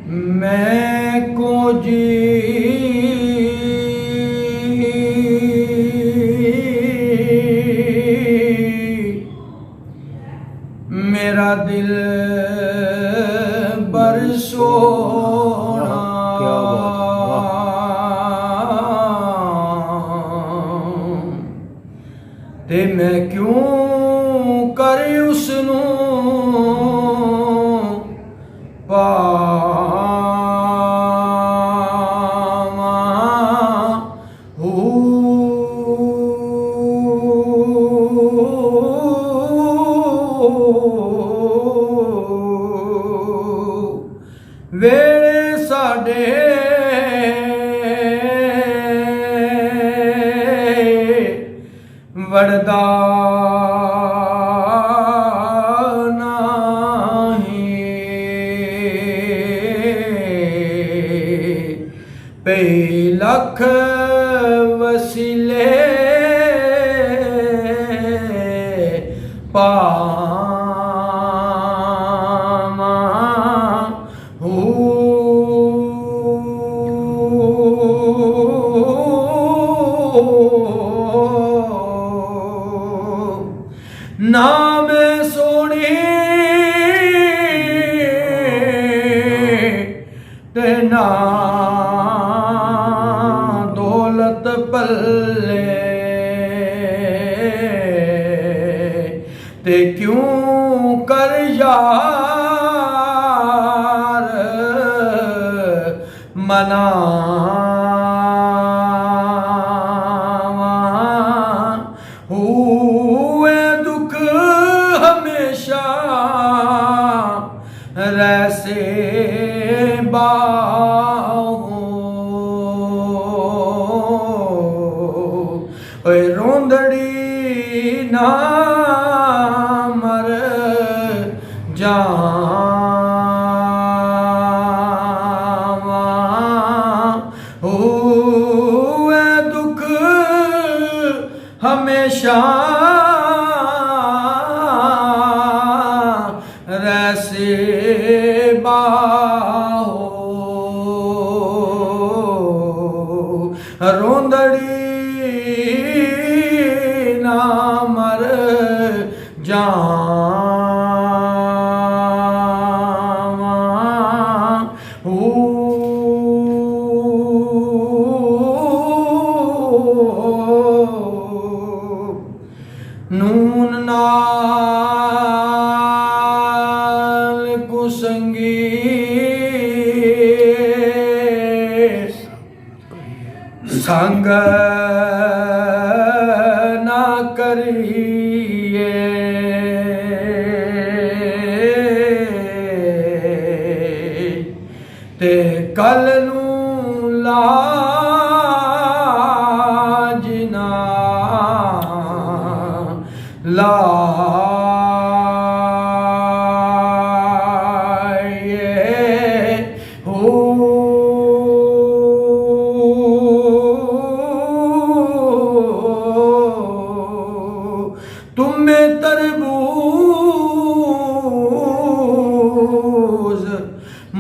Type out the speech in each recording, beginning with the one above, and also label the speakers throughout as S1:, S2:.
S1: मैं को जी मेरा दिल बरसोना
S2: क्या बात
S1: ते मैं क्यों कर उसनू ਵੇਲੇ ਸਾਡੇ ਵੜਦਾ ਨਹੀਂ ਪੈ ਲੱਖ ਵਸੀਲੇ ना मैं सोनी ते ना दौलत पल्ले ते क्यों कर यार मना रैसे बाहो रोंदड़ी ना मर जावा हुए दुख हमेशा रैसे बाहो रोंदड़ी ना मर जावा नून नाल कुसंगी संग ना करिए ते कल नू लाज ना लाए हो तुम्हें तरबूज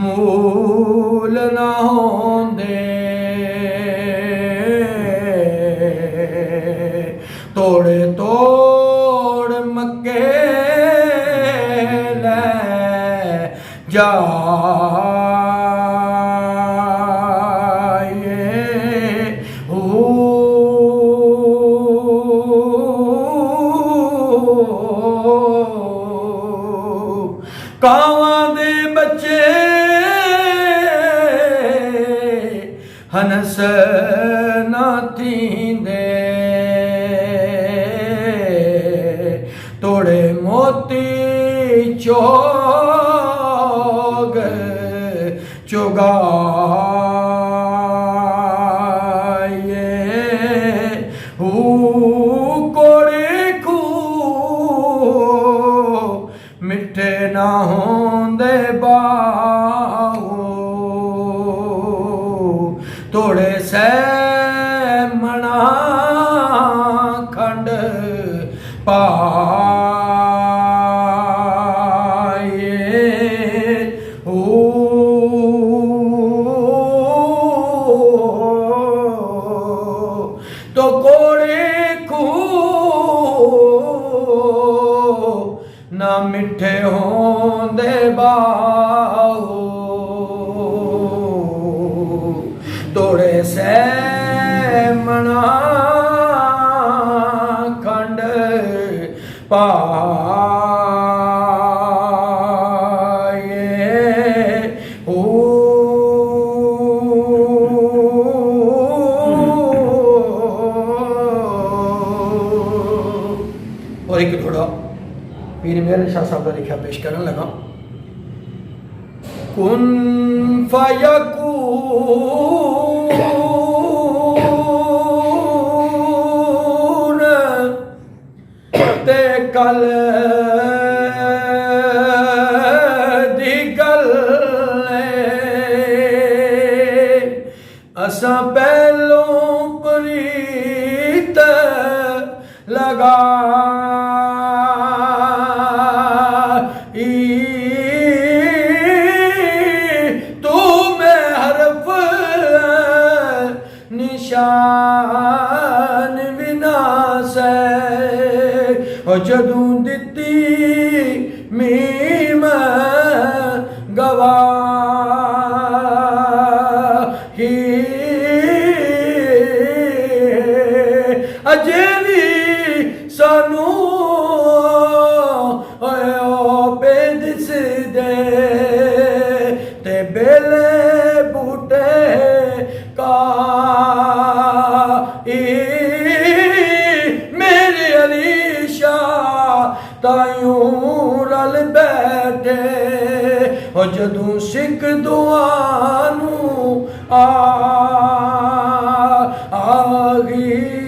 S1: मूल ना होंदे तोड़े तोड़ मक्के ले जाए हो कावां दे बच्चे हनस ना थींदे तोड़े मोती चोग चुगाए कोड़े खू मिठे ना होंदे बाहो तोड़े सै मना खंड पाए शाह साहब का लिखा पेश करने लगा। कुन फयकून ते कल दी गल असा पहलों प्रीत लगा निशान विनाश जदू दिती मीम गवाही अजे भी सानू पे दिस दे ते बेले बूटे का मेरे अली शाह तायूं रल बैठे और जदों सिख दुआ नूं आ गई